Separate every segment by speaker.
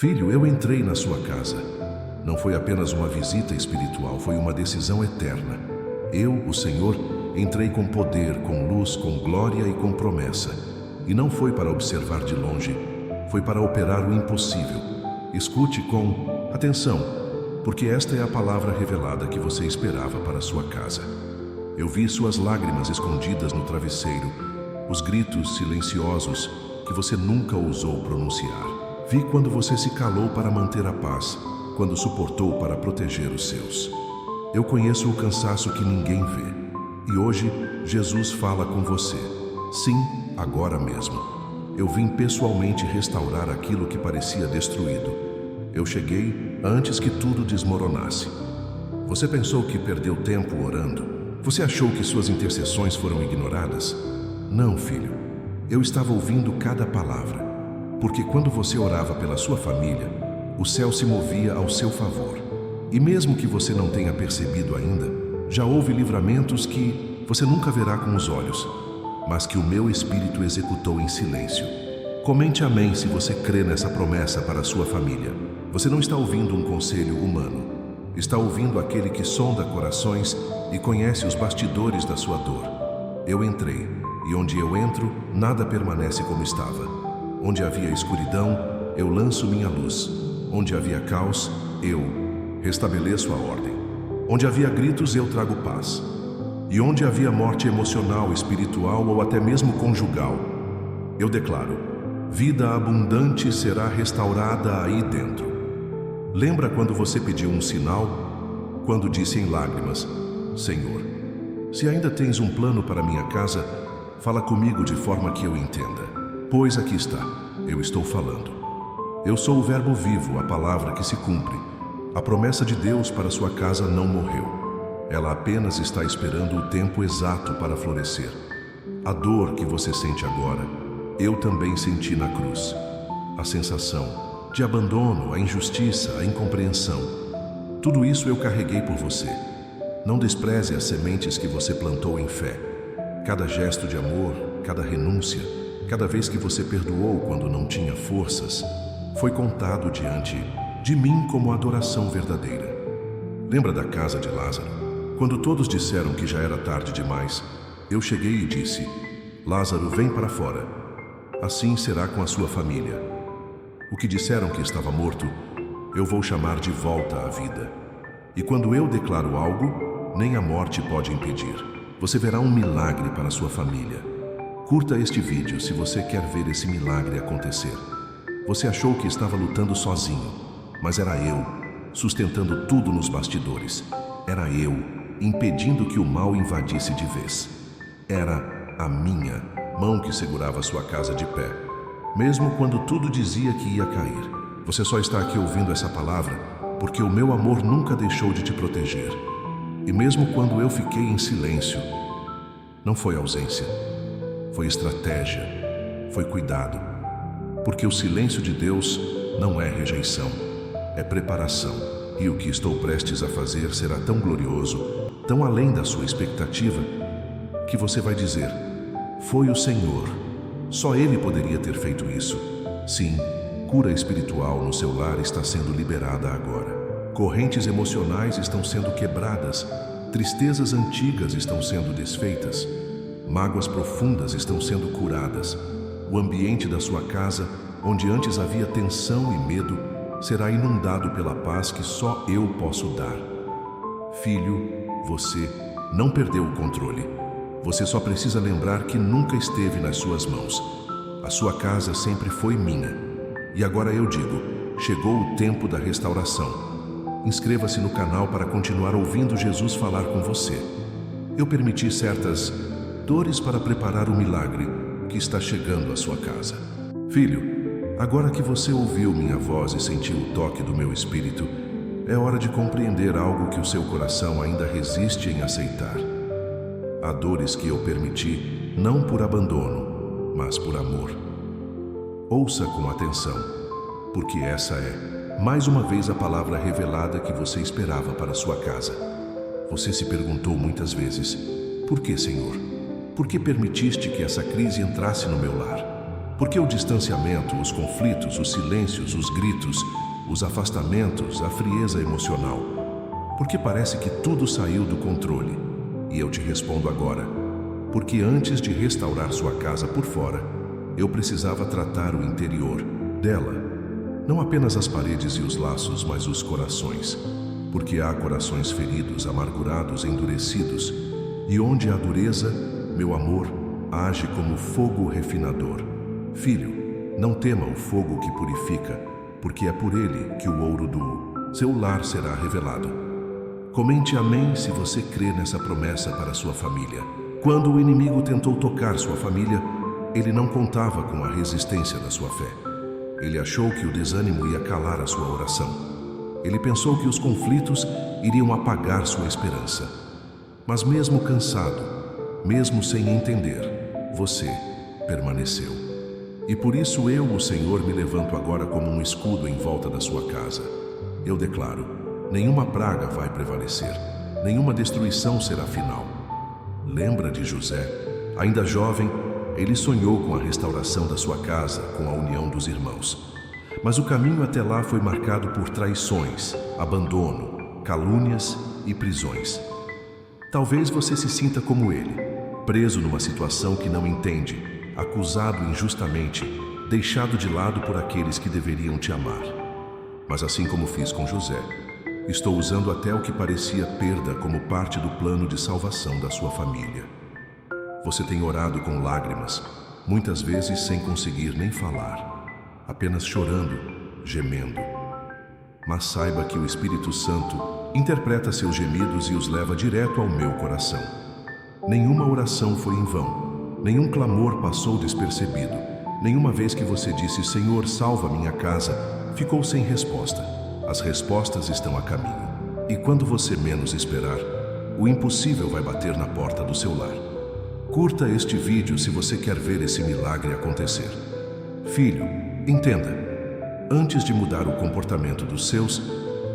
Speaker 1: Filho, eu entrei na sua casa. Não foi apenas uma visita espiritual, foi uma decisão eterna. Eu, o Senhor, entrei com poder, com luz, com glória e com promessa. E não foi para observar de longe, foi para operar o impossível. Escute com atenção, porque esta é a palavra revelada que você esperava para a sua casa. Eu vi suas lágrimas escondidas no travesseiro, os gritos silenciosos que você nunca ousou pronunciar. Vi quando você se calou para manter a paz, quando suportou para proteger os seus. Eu conheço o cansaço que ninguém vê. E hoje, Jesus fala com você. Sim, agora mesmo. Eu vim pessoalmente restaurar aquilo que parecia destruído. Eu cheguei antes que tudo desmoronasse. Você pensou que perdeu tempo orando? Você achou que suas intercessões foram ignoradas? Não, filho. Eu estava ouvindo cada palavra. Porque quando você orava pela sua família, o céu se movia ao seu favor. E mesmo que você não tenha percebido ainda, já houve livramentos que você nunca verá com os olhos, mas que o meu Espírito executou em silêncio. Comente amém se você crê nessa promessa para a sua família. Você não está ouvindo um conselho humano. Está ouvindo aquele que sonda corações e conhece os bastidores da sua dor. Eu entrei, e onde eu entro, nada permanece como estava. Onde havia escuridão, eu lanço minha luz. Onde havia caos, eu restabeleço a ordem. Onde havia gritos, eu trago paz. E onde havia morte emocional, espiritual ou até mesmo conjugal, eu declaro: vida abundante será restaurada aí dentro. Lembra quando você pediu um sinal? Quando disse em lágrimas: Senhor, se ainda tens um plano para minha casa, fala comigo de forma que eu entenda. Pois aqui está, eu estou falando. Eu sou o verbo vivo, a palavra que se cumpre. A promessa de Deus para sua casa não morreu. Ela apenas está esperando o tempo exato para florescer. A dor que você sente agora, eu também senti na cruz. A sensação de abandono, a injustiça, a incompreensão. Tudo isso eu carreguei por você. Não despreze as sementes que você plantou em fé. Cada gesto de amor, cada renúncia, cada vez que você perdoou quando não tinha forças, foi contado diante de mim como adoração verdadeira. Lembra da casa de Lázaro? Quando todos disseram que já era tarde demais, eu cheguei e disse: Lázaro, vem para fora. Assim será com a sua família. O que disseram que estava morto, eu vou chamar de volta à vida. E quando eu declaro algo, nem a morte pode impedir. Você verá um milagre para a sua família. Curta este vídeo se você quer ver esse milagre acontecer. Você achou que estava lutando sozinho, mas era eu, sustentando tudo nos bastidores. Era eu, impedindo que o mal invadisse de vez. Era a minha mão que segurava sua casa de pé, mesmo quando tudo dizia que ia cair. Você só está aqui ouvindo essa palavra porque o meu amor nunca deixou de te proteger. E mesmo quando eu fiquei em silêncio, não foi ausência, foi estratégia, foi cuidado. Porque o silêncio de Deus não é rejeição, é preparação. E o que estou prestes a fazer será tão glorioso, tão além da sua expectativa, que você vai dizer: foi o Senhor. Só Ele poderia ter feito isso. Sim, cura espiritual no seu lar está sendo liberada agora. Correntes emocionais estão sendo quebradas, tristezas antigas estão sendo desfeitas, mágoas profundas estão sendo curadas. O ambiente da sua casa, onde antes havia tensão e medo, será inundado pela paz que só eu posso dar. Filho, você não perdeu o controle. Você só precisa lembrar que nunca esteve nas suas mãos. A sua casa sempre foi minha. E agora eu digo: chegou o tempo da restauração. Inscreva-se no canal para continuar ouvindo Jesus falar com você. Eu permiti certas dores para preparar o milagre que está chegando à sua casa. Filho, agora que você ouviu minha voz e sentiu o toque do meu espírito, é hora de compreender algo que o seu coração ainda resiste em aceitar. Há dores que eu permiti, não por abandono, mas por amor. Ouça com atenção, porque essa é, mais uma vez, a palavra revelada que você esperava para a sua casa. Você se perguntou muitas vezes: por que, Senhor? Por que permitiste que essa crise entrasse no meu lar? Por que o distanciamento, os conflitos, os silêncios, os gritos, os afastamentos, a frieza emocional? Porque parece que tudo saiu do controle. E eu te respondo agora. Porque antes de restaurar sua casa por fora, eu precisava tratar o interior dela. Não apenas as paredes e os laços, mas os corações. Porque há corações feridos, amargurados, endurecidos. E onde há dureza, meu amor age como fogo refinador. Filho, não tema o fogo que purifica, porque é por ele que o ouro do seu lar será revelado. Comente amém se você crê nessa promessa para sua família. Quando o inimigo tentou tocar sua família, ele não contava com a resistência da sua fé. Ele achou que o desânimo ia calar a sua oração. Ele pensou que os conflitos iriam apagar sua esperança. Mas mesmo cansado, mesmo sem entender, você permaneceu. E por isso eu, o Senhor, me levanto agora como um escudo em volta da sua casa. Eu declaro: nenhuma praga vai prevalecer, nenhuma destruição será final. Lembra de José? Ainda jovem, ele sonhou com a restauração da sua casa, com a união dos irmãos. Mas o caminho até lá foi marcado por traições, abandono, calúnias e prisões. Talvez você se sinta como ele, preso numa situação que não entende, acusado injustamente, deixado de lado por aqueles que deveriam te amar. Mas assim como fiz com José, estou usando até o que parecia perda como parte do plano de salvação da sua família. Você tem orado com lágrimas, muitas vezes sem conseguir nem falar, apenas chorando, gemendo. Mas saiba que o Espírito Santo interpreta seus gemidos e os leva direto ao meu coração. Nenhuma oração foi em vão, nenhum clamor passou despercebido, nenhuma vez que você disse: Senhor, salva minha casa, ficou sem resposta. As respostas estão a caminho. E quando você menos esperar, o impossível vai bater na porta do seu lar. Curta este vídeo se você quer ver esse milagre acontecer. Filho, entenda. Antes de mudar o comportamento dos seus,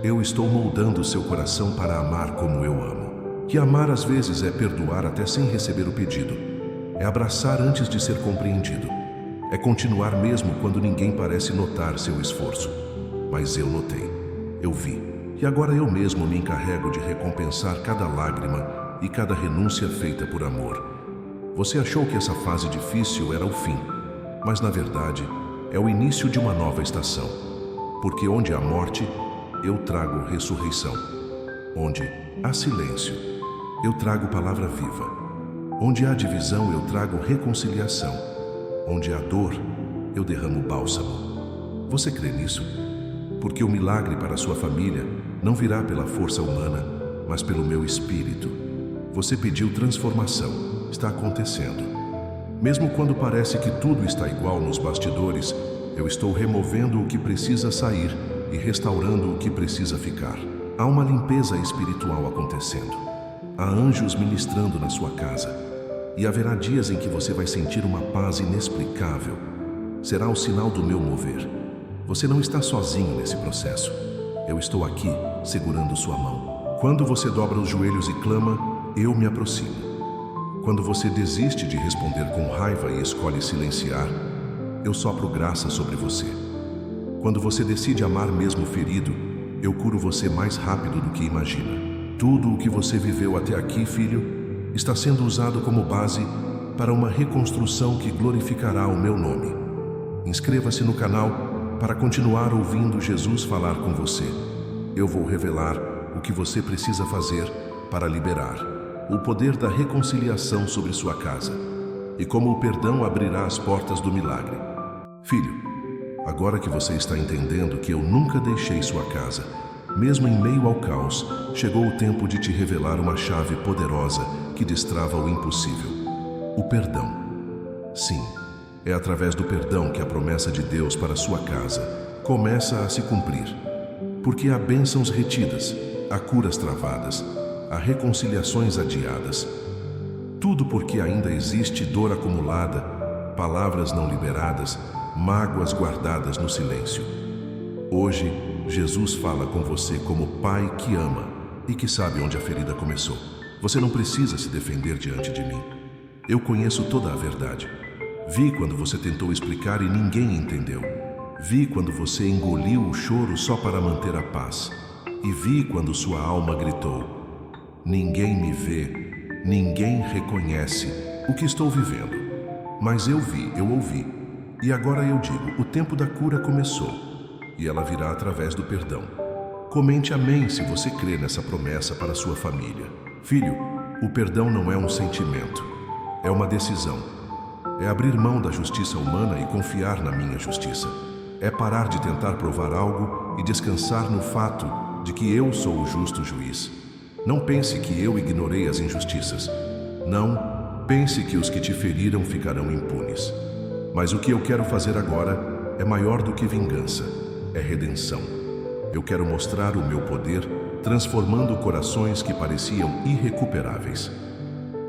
Speaker 1: eu estou moldando seu coração para amar como eu amo. Que amar às vezes é perdoar até sem receber o pedido. É abraçar antes de ser compreendido. É continuar mesmo quando ninguém parece notar seu esforço. Mas eu notei. Eu vi. E agora eu mesmo me encarrego de recompensar cada lágrima e cada renúncia feita por amor. Você achou que essa fase difícil era o fim, mas na verdade é o início de uma nova estação. Porque onde há morte, eu trago ressurreição. Onde há silêncio, eu trago palavra viva. Onde há divisão, eu trago reconciliação. Onde há dor, eu derramo bálsamo. Você crê nisso? Porque o milagre para sua família não virá pela força humana, mas pelo meu espírito. Você pediu transformação. Está acontecendo. Mesmo quando parece que tudo está igual nos bastidores, eu estou removendo o que precisa sair e restaurando o que precisa ficar. Há uma limpeza espiritual acontecendo. Há anjos ministrando na sua casa. E haverá dias em que você vai sentir uma paz inexplicável. Será o sinal do meu mover. Você não está sozinho nesse processo. Eu estou aqui, segurando sua mão. Quando você dobra os joelhos e clama, eu me aproximo. Quando você desiste de responder com raiva e escolhe silenciar, eu sopro graça sobre você. Quando você decide amar mesmo ferido, eu curo você mais rápido do que imagina. Tudo o que você viveu até aqui, filho, está sendo usado como base para uma reconstrução que glorificará o meu nome. Inscreva-se no canal para continuar ouvindo Jesus falar com você. Eu vou revelar o que você precisa fazer para liberar o poder da reconciliação sobre sua casa e como o perdão abrirá as portas do milagre. Filho, agora que você está entendendo que eu nunca deixei sua casa, mesmo em meio ao caos, chegou o tempo de te revelar uma chave poderosa que destrava o impossível: o perdão. Sim, é através do perdão que a promessa de Deus para sua casa começa a se cumprir. Porque há bênçãos retidas, há curas travadas, há reconciliações adiadas. Tudo porque ainda existe dor acumulada, palavras não liberadas, mágoas guardadas no silêncio. Hoje, Jesus fala com você como Pai que ama e que sabe onde a ferida começou. Você não precisa se defender diante de mim. Eu conheço toda a verdade. Vi quando você tentou explicar e ninguém entendeu. Vi quando você engoliu o choro só para manter a paz. E vi quando sua alma gritou: ninguém me vê, ninguém reconhece o que estou vivendo. Mas eu vi, eu ouvi. E agora eu digo: o tempo da cura começou. E ela virá através do perdão. Comente amém se você crê nessa promessa para sua família. Filho, o perdão não é um sentimento, é uma decisão. É abrir mão da justiça humana e confiar na minha justiça. É parar de tentar provar algo e descansar no fato de que eu sou o justo juiz. Não pense que eu ignorei as injustiças. Não pense que os que te feriram ficarão impunes. Mas o que eu quero fazer agora é maior do que vingança, é redenção. Eu quero mostrar o meu poder, transformando corações que pareciam irrecuperáveis.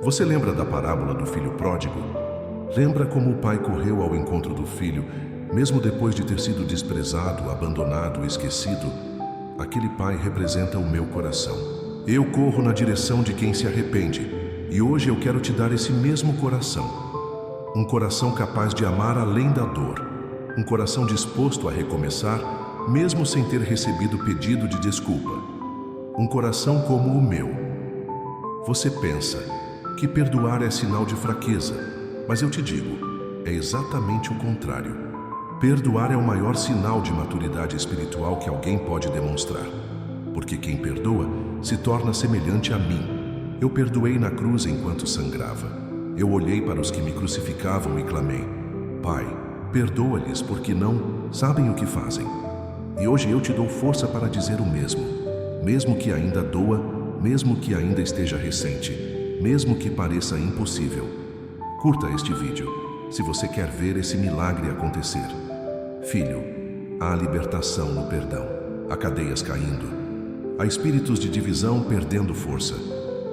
Speaker 1: Você lembra da parábola do filho pródigo? Lembra como o pai correu ao encontro do filho, mesmo depois de ter sido desprezado, abandonado, esquecido? Aquele pai representa o meu coração. Eu corro na direção de quem se arrepende, e hoje eu quero te dar esse mesmo coração. Um coração capaz de amar além da dor. Um coração disposto a recomeçar, mesmo sem ter recebido pedido de desculpa. Um coração como o meu. Você pensa que perdoar é sinal de fraqueza, mas eu te digo, é exatamente o contrário. Perdoar é o maior sinal de maturidade espiritual que alguém pode demonstrar. Porque quem perdoa se torna semelhante a mim. Eu perdoei na cruz enquanto sangrava. Eu olhei para os que me crucificavam e clamei: Pai, perdoa-lhes porque não sabem o que fazem. E hoje eu te dou força para dizer o mesmo. Mesmo que ainda doa, mesmo que ainda esteja recente, mesmo que pareça impossível. Curta este vídeo, se você quer ver esse milagre acontecer. Filho, há libertação no perdão. Há cadeias caindo. Há espíritos de divisão perdendo força.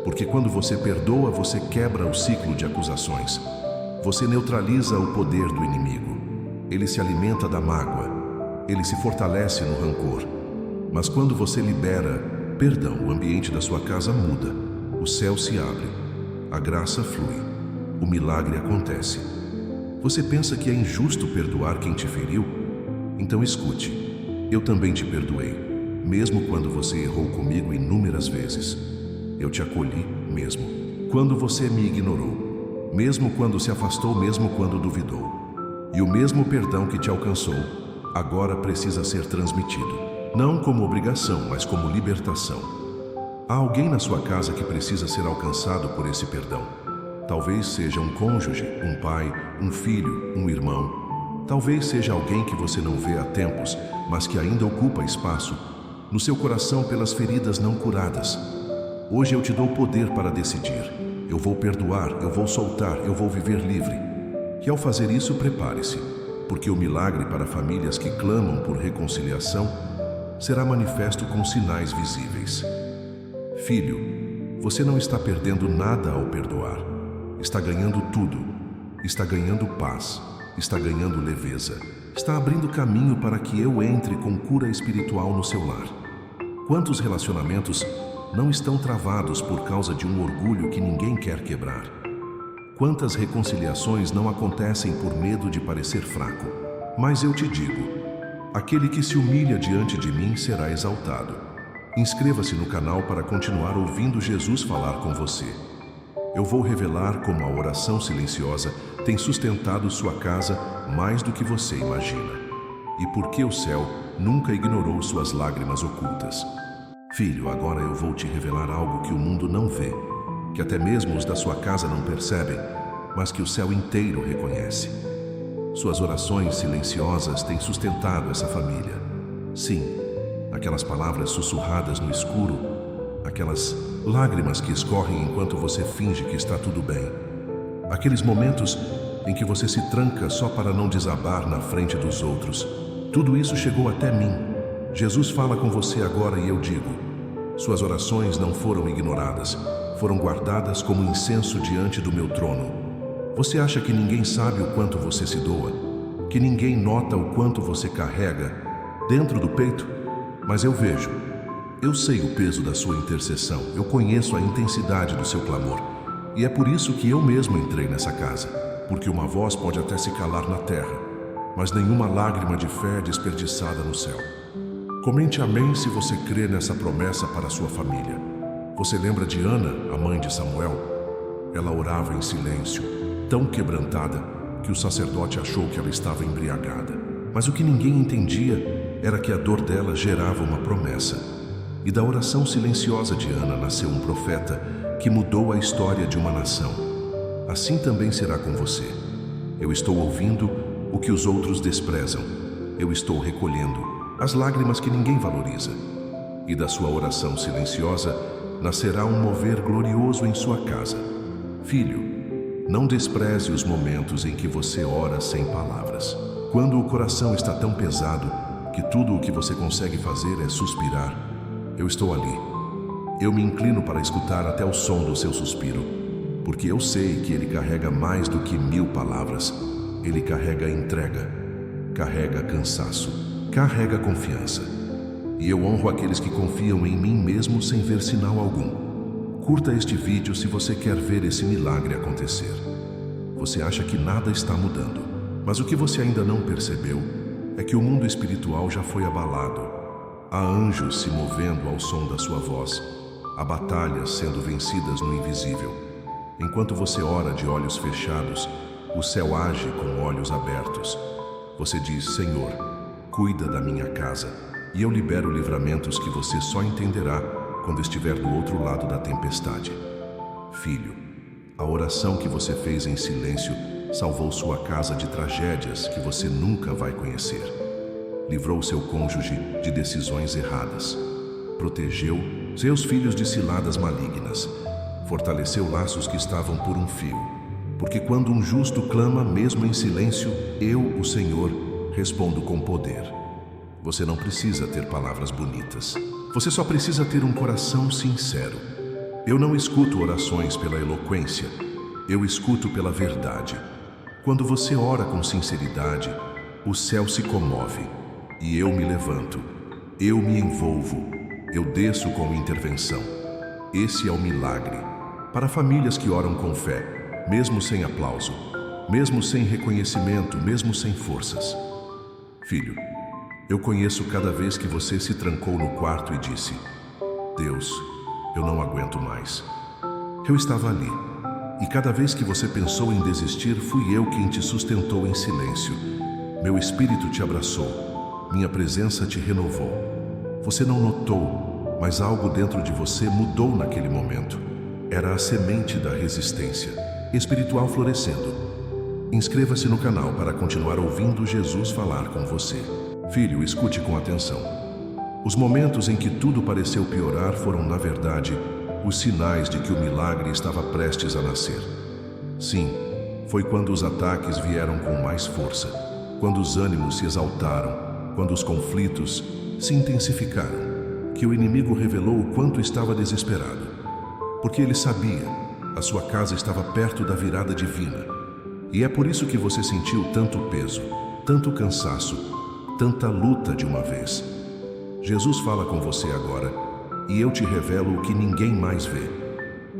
Speaker 1: Porque quando você perdoa, você quebra o ciclo de acusações. Você neutraliza o poder do inimigo. Ele se alimenta da mágoa. Ele se fortalece no rancor. Mas quando você libera perdão, o ambiente da sua casa muda. O céu se abre. A graça flui. O milagre acontece. Você pensa que é injusto perdoar quem te feriu? Então escute. Eu também te perdoei, mesmo quando você errou comigo inúmeras vezes. Eu te acolhi mesmo quando você me ignorou, mesmo quando se afastou, mesmo quando duvidou. E o mesmo perdão que te alcançou, agora precisa ser transmitido. Não como obrigação, mas como libertação. Há alguém na sua casa que precisa ser alcançado por esse perdão. Talvez seja um cônjuge, um pai, um filho, um irmão. Talvez seja alguém que você não vê há tempos, mas que ainda ocupa espaço no seu coração pelas feridas não curadas. Hoje eu te dou poder para decidir. Eu vou perdoar, eu vou soltar, eu vou viver livre. E ao fazer isso, prepare-se, porque o milagre para famílias que clamam por reconciliação será manifesto com sinais visíveis. Filho, você não está perdendo nada ao perdoar. Está ganhando tudo. Está ganhando paz. Está ganhando leveza. Está abrindo caminho para que eu entre com cura espiritual no seu lar. Quantos relacionamentos não estão travados por causa de um orgulho que ninguém quer quebrar? Quantas reconciliações não acontecem por medo de parecer fraco? Mas eu te digo, aquele que se humilha diante de mim será exaltado. Inscreva-se no canal para continuar ouvindo Jesus falar com você. Eu vou revelar como a oração silenciosa tem sustentado sua casa mais do que você imagina. E porque o céu nunca ignorou suas lágrimas ocultas. Filho, agora eu vou te revelar algo que o mundo não vê, que até mesmo os da sua casa não percebem, mas que o céu inteiro reconhece. Suas orações silenciosas têm sustentado essa família. Sim, aquelas palavras sussurradas no escuro, aquelas lágrimas que escorrem enquanto você finge que está tudo bem. Aqueles momentos em que você se tranca só para não desabar na frente dos outros. Tudo isso chegou até mim. Jesus fala com você agora e eu digo: suas orações não foram ignoradas, foram guardadas como incenso diante do meu trono. Você acha que ninguém sabe o quanto você se doa? Que ninguém nota o quanto você carrega dentro do peito? Mas eu vejo. Eu sei o peso da sua intercessão, eu conheço a intensidade do seu clamor. E é por isso que eu mesmo entrei nessa casa. porque uma voz pode até se calar na terra, mas nenhuma lágrima de fé é desperdiçada no céu. Comente amém se você crê nessa promessa para a sua família. Você lembra de Ana, a mãe de Samuel? Ela orava em silêncio, tão quebrantada que o sacerdote achou que ela estava embriagada. Mas o que ninguém entendia era que a dor dela gerava uma promessa. E da oração silenciosa de Ana nasceu um profeta que mudou a história de uma nação. Assim também será com você. Eu estou ouvindo o que os outros desprezam. Eu estou recolhendo as lágrimas que ninguém valoriza. E da sua oração silenciosa nascerá um mover glorioso em sua casa. Filho, não despreze os momentos em que você ora sem palavras. Quando o coração está tão pesado que tudo o que você consegue fazer é suspirar, eu estou ali. Eu me inclino para escutar até o som do seu suspiro, porque eu sei que ele carrega mais do que 1000 palavras. Ele carrega entrega, carrega cansaço, carrega confiança. E eu honro aqueles que confiam em mim mesmo sem ver sinal algum. Curta este vídeo se você quer ver esse milagre acontecer. Você acha que nada está mudando, mas o que você ainda não percebeu é que o mundo espiritual já foi abalado. Há anjos se movendo ao som da sua voz. Há batalhas sendo vencidas no invisível. Enquanto você ora de olhos fechados, o céu age com olhos abertos. Você diz: Senhor, cuida da minha casa, e eu libero livramentos que você só entenderá quando estiver do outro lado da tempestade. Filho, a oração que você fez em silêncio salvou sua casa de tragédias que você nunca vai conhecer. Livrou seu cônjuge de decisões erradas. Protegeu seus filhos de ciladas malignas. Fortaleceu laços que estavam por um fio. Porque quando um justo clama, mesmo em silêncio, eu, o Senhor, respondo com poder. Você não precisa ter palavras bonitas. Você só precisa ter um coração sincero. Eu não escuto orações pela eloquência. Eu escuto pela verdade. Quando você ora com sinceridade, o céu se comove. E eu me levanto. Eu me envolvo. Eu desço com intervenção. Esse é o milagre. Para famílias que oram com fé, mesmo sem aplauso, mesmo sem reconhecimento, mesmo sem forças. Filho, eu conheço cada vez que você se trancou no quarto e disse: Deus, eu não aguento mais. Eu estava ali. E cada vez que você pensou em desistir, fui eu quem te sustentou em silêncio. Meu espírito te abraçou. Minha presença te renovou. Você não notou, mas algo dentro de você mudou naquele momento. Era a semente da resistência espiritual florescendo. Inscreva-se no canal para continuar ouvindo Jesus falar com você. Filho, escute com atenção. Os momentos em que tudo pareceu piorar foram, na verdade, os sinais de que o milagre estava prestes a nascer. Sim, foi quando os ataques vieram com mais força, quando os ânimos se exaltaram, quando os conflitos se intensificaram, que o inimigo revelou o quanto estava desesperado. Porque ele sabia, a sua casa estava perto da virada divina. E é por isso que você sentiu tanto peso, tanto cansaço, tanta luta de uma vez. Jesus fala com você agora, e eu te revelo o que ninguém mais vê.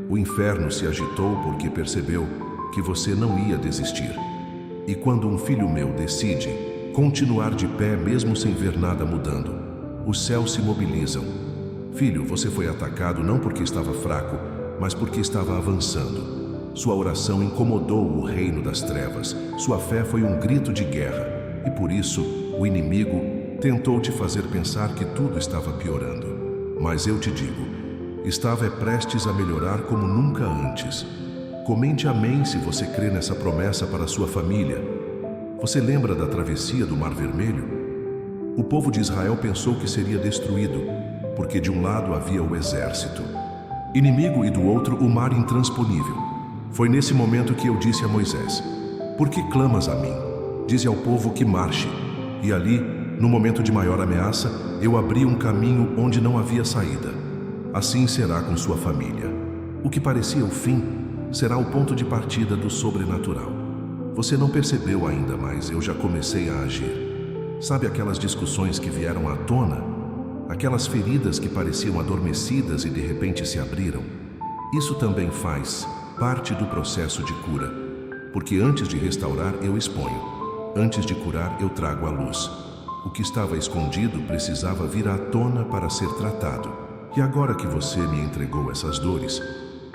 Speaker 1: O inferno se agitou porque percebeu que você não ia desistir. E quando um filho meu decide continuar de pé mesmo sem ver nada mudando, os céus se mobilizam. Filho, você foi atacado não porque estava fraco, mas porque estava avançando. Sua oração incomodou o reino das trevas. Sua fé foi um grito de guerra. E por isso, o inimigo tentou te fazer pensar que tudo estava piorando. Mas eu te digo, estava prestes a melhorar como nunca antes. Comente amém se você crê nessa promessa para sua família. Você lembra da travessia do Mar Vermelho? O povo de Israel pensou que seria destruído, porque de um lado havia o exército inimigo e do outro o mar intransponível. Foi nesse momento que eu disse a Moisés: Por que clamas a mim? Dize ao povo que marche. E ali, no momento de maior ameaça, eu abri um caminho onde não havia saída. Assim será com sua família. O que parecia o fim será o ponto de partida do sobrenatural. Você não percebeu ainda, mas eu já comecei a agir. Sabe aquelas discussões que vieram à tona? Aquelas feridas que pareciam adormecidas e de repente se abriram? Isso também faz parte do processo de cura. Porque antes de restaurar, eu exponho. Antes de curar, eu trago à luz. O que estava escondido precisava vir à tona para ser tratado. E agora que você me entregou essas dores,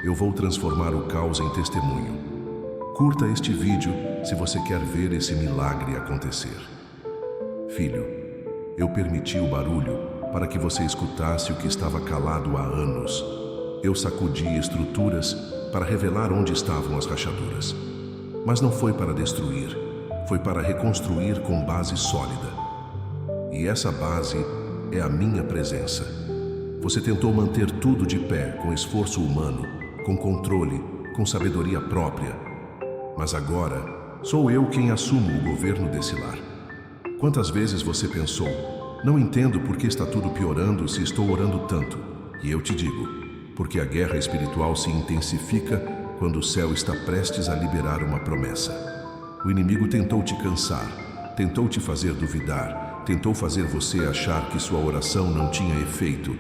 Speaker 1: eu vou transformar o caos em testemunho. Curta este vídeo se você quer ver esse milagre acontecer. Filho, eu permiti o barulho para que você escutasse o que estava calado há anos. Eu sacudi estruturas para revelar onde estavam as rachaduras. Mas não foi para destruir, foi para reconstruir com base sólida. E essa base é a minha presença. Você tentou manter tudo de pé com esforço humano, com controle, com sabedoria própria. Mas agora, sou eu quem assumo o governo desse lar. Quantas vezes você pensou, não entendo por que está tudo piorando se estou orando tanto? E eu te digo, porque a guerra espiritual se intensifica quando o céu está prestes a liberar uma promessa. O inimigo tentou te cansar, tentou te fazer duvidar, tentou fazer você achar que sua oração não tinha efeito.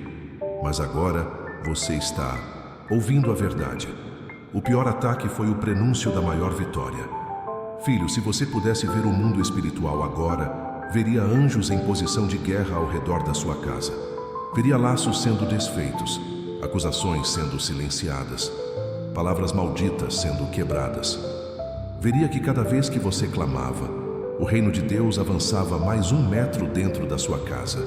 Speaker 1: Mas agora você está ouvindo a verdade. O pior ataque foi o prenúncio da maior vitória. Filho, se você pudesse ver o mundo espiritual agora, veria anjos em posição de guerra ao redor da sua casa. Veria laços sendo desfeitos, acusações sendo silenciadas, palavras malditas sendo quebradas. Veria que cada vez que você clamava, o reino de Deus avançava mais 1 metro dentro da sua casa.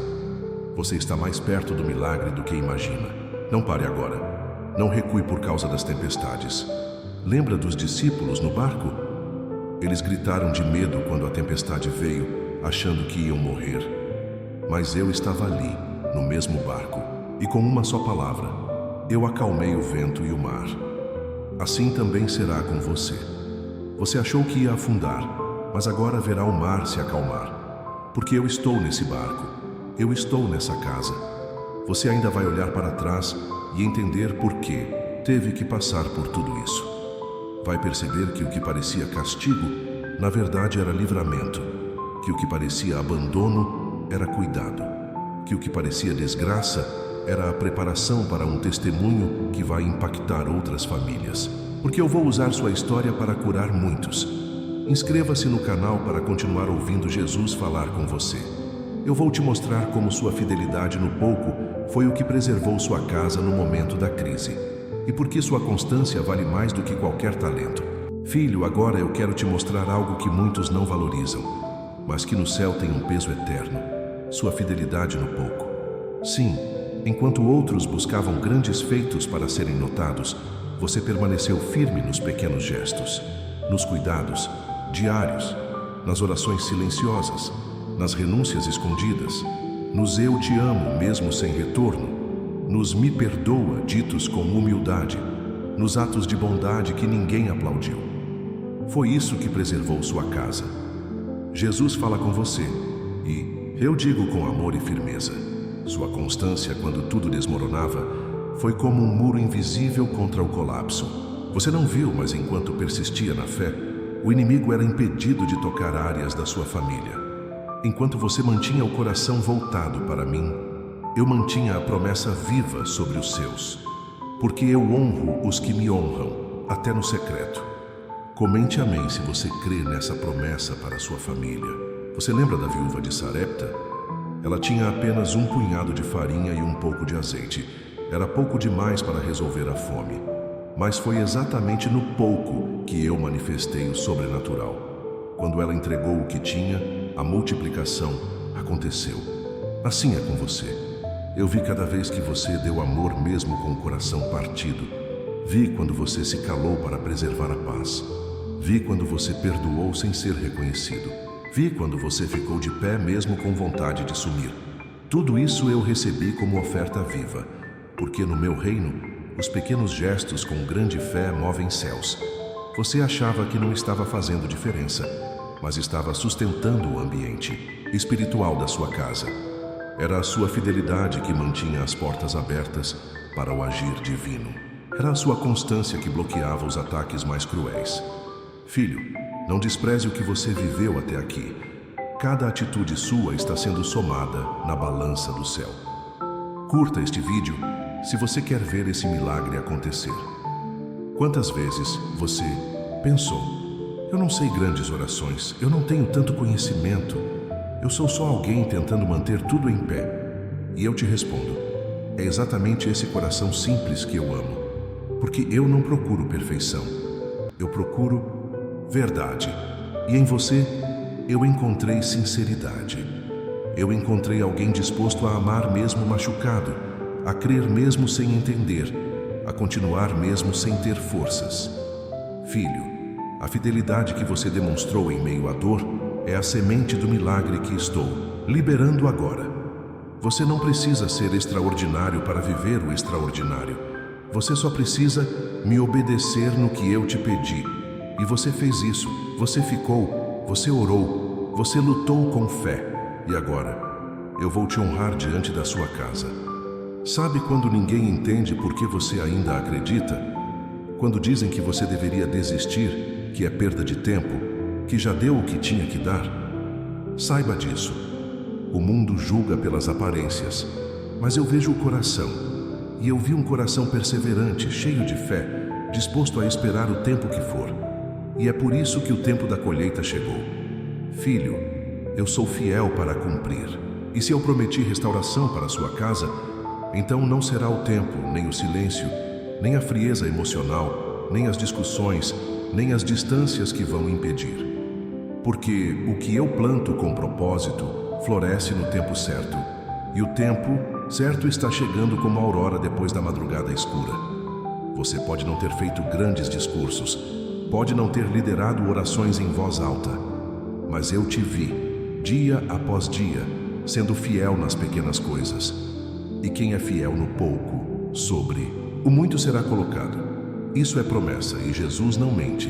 Speaker 1: Você está mais perto do milagre do que imagina. Não pare agora. Não recue por causa das tempestades. Lembra dos discípulos no barco? Eles gritaram de medo quando a tempestade veio, achando que iam morrer. Mas eu estava ali, no mesmo barco, e com uma só palavra, eu acalmei o vento e o mar. Assim também será com você. Você achou que ia afundar, mas agora verá o mar se acalmar. Porque eu estou nesse barco, eu estou nessa casa. Você ainda vai olhar para trás e entender por que teve que passar por tudo isso. Vai perceber que o que parecia castigo, na verdade era livramento. Que o que parecia abandono era cuidado. Que o que parecia desgraça era a preparação para um testemunho que vai impactar outras famílias. Porque eu vou usar sua história para curar muitos. Inscreva-se no canal para continuar ouvindo Jesus falar com você. Eu vou te mostrar como sua fidelidade no pouco foi o que preservou sua casa no momento da crise. E por que sua constância vale mais do que qualquer talento. Filho, agora eu quero te mostrar algo que muitos não valorizam, mas que no céu tem um peso eterno. Sua fidelidade no pouco. Sim, enquanto outros buscavam grandes feitos para serem notados, você permaneceu firme nos pequenos gestos, nos cuidados diários, nas orações silenciosas, nas renúncias escondidas, nos eu te amo mesmo sem retorno, nos me perdoa ditos com humildade, nos atos de bondade que ninguém aplaudiu. Foi isso que preservou sua casa. Jesus fala com você e eu digo com amor e firmeza. Sua constância quando tudo desmoronava foi como um muro invisível contra o colapso. Você não viu, mas enquanto persistia na fé, o inimigo era impedido de tocar áreas da sua família. Enquanto você mantinha o coração voltado para mim, eu mantinha a promessa viva sobre os seus. Porque eu honro os que me honram, até no secreto. Comente amém se você crê nessa promessa para a sua família. Você lembra da viúva de Sarepta? Ela tinha apenas 1 punhado de farinha e um pouco de azeite. Era pouco demais para resolver a fome. Mas foi exatamente no pouco que eu manifestei o sobrenatural. Quando ela entregou o que tinha, a multiplicação aconteceu. Assim é com você. Eu vi cada vez que você deu amor mesmo com o coração partido. Vi quando você se calou para preservar a paz. Vi quando você perdoou sem ser reconhecido. Vi quando você ficou de pé mesmo com vontade de sumir. Tudo isso eu recebi como oferta viva, porque no meu reino, os pequenos gestos com grande fé movem céus. Você achava que não estava fazendo diferença, mas estava sustentando o ambiente espiritual da sua casa. Era a sua fidelidade que mantinha as portas abertas para o agir divino. Era a sua constância que bloqueava os ataques mais cruéis. Filho, não despreze o que você viveu até aqui. Cada atitude sua está sendo somada na balança do céu. Curta este vídeo se você quer ver esse milagre acontecer. Quantas vezes você pensou, Eu não sei grandes orações, eu não tenho tanto conhecimento. Eu sou só alguém tentando manter tudo em pé. E eu te respondo, é exatamente esse coração simples que eu amo. Porque eu não procuro perfeição. Eu procuro verdade. E em você, eu encontrei sinceridade. Eu encontrei alguém disposto a amar mesmo machucado, a crer mesmo sem entender, a continuar mesmo sem ter forças. Filho, a fidelidade que você demonstrou em meio à dor é a semente do milagre que estou liberando agora. Você não precisa ser extraordinário para viver o extraordinário. Você só precisa me obedecer no que eu te pedi. E você fez isso, você ficou, você orou, você lutou com fé. E agora, eu vou te honrar diante da sua casa. Sabe quando ninguém entende por que você ainda acredita? Quando dizem que você deveria desistir, que é perda de tempo, que já deu o que tinha que dar? Saiba disso. O mundo julga pelas aparências, mas eu vejo o coração. E eu vi um coração perseverante, cheio de fé, disposto a esperar o tempo que for. E é por isso que o tempo da colheita chegou. Filho, eu sou fiel para cumprir. E se eu prometi restauração para sua casa, então não será o tempo, nem o silêncio, nem a frieza emocional, nem as discussões, nem as distâncias que vão impedir. Porque o que eu planto com propósito floresce no tempo certo. E o tempo certo está chegando como a aurora depois da madrugada escura. Você pode não ter feito grandes discursos, pode não ter liderado orações em voz alta, mas eu te vi, dia após dia, sendo fiel nas pequenas coisas. E quem é fiel no pouco, sobre o muito será colocado. Isso é promessa e Jesus não mente.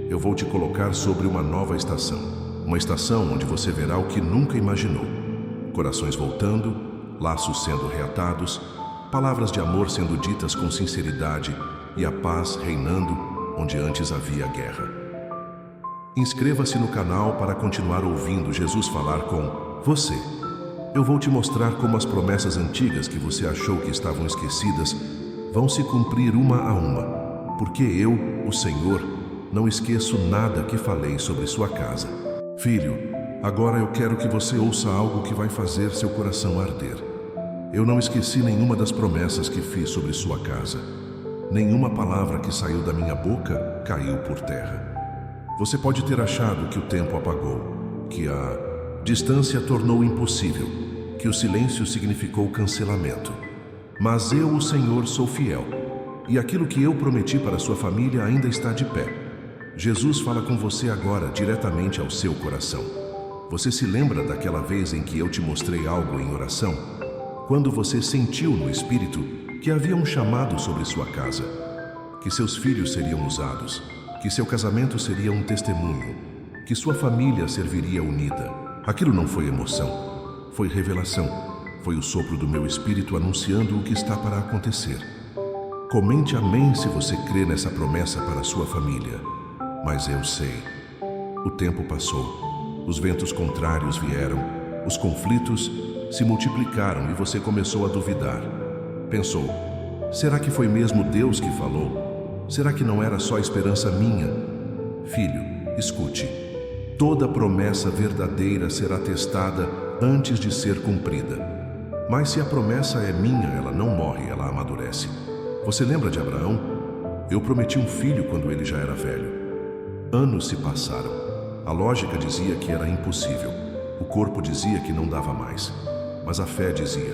Speaker 1: Eu vou te colocar sobre uma nova estação. Uma estação onde você verá o que nunca imaginou. Corações voltando, laços sendo reatados, palavras de amor sendo ditas com sinceridade e a paz reinando onde antes havia guerra. Inscreva-se no canal para continuar ouvindo Jesus falar com você. Eu vou te mostrar como as promessas antigas que você achou que estavam esquecidas vão se cumprir uma a uma. Porque eu, o Senhor, não esqueço nada que falei sobre sua casa. Filho, agora eu quero que você ouça algo que vai fazer seu coração arder. Eu não esqueci nenhuma das promessas que fiz sobre sua casa. Nenhuma palavra que saiu da minha boca caiu por terra. Você pode ter achado que o tempo apagou, que a distância tornou impossível, que o silêncio significou cancelamento. Mas eu, o Senhor, sou fiel. E aquilo que eu prometi para sua família ainda está de pé. Jesus fala com você agora, diretamente ao seu coração. Você se lembra daquela vez em que eu te mostrei algo em oração? Quando você sentiu no Espírito que havia um chamado sobre sua casa, que seus filhos seriam usados, que seu casamento seria um testemunho, que sua família serviria unida. Aquilo não foi emoção, foi revelação, foi o sopro do meu Espírito anunciando o que está para acontecer. Comente amém se você crê nessa promessa para a sua família. Mas eu sei. O tempo passou. Os ventos contrários vieram. Os conflitos se multiplicaram e você começou a duvidar. Pensou, será que foi mesmo Deus que falou? Será que não era só esperança minha? Filho, escute. Toda promessa verdadeira será testada antes de ser cumprida. Mas se a promessa é minha, ela não morre, ela amadurece. Você lembra de Abraão? Eu prometi um filho quando ele já era velho. Anos se passaram. A lógica dizia que era impossível. O corpo dizia que não dava mais. Mas a fé dizia,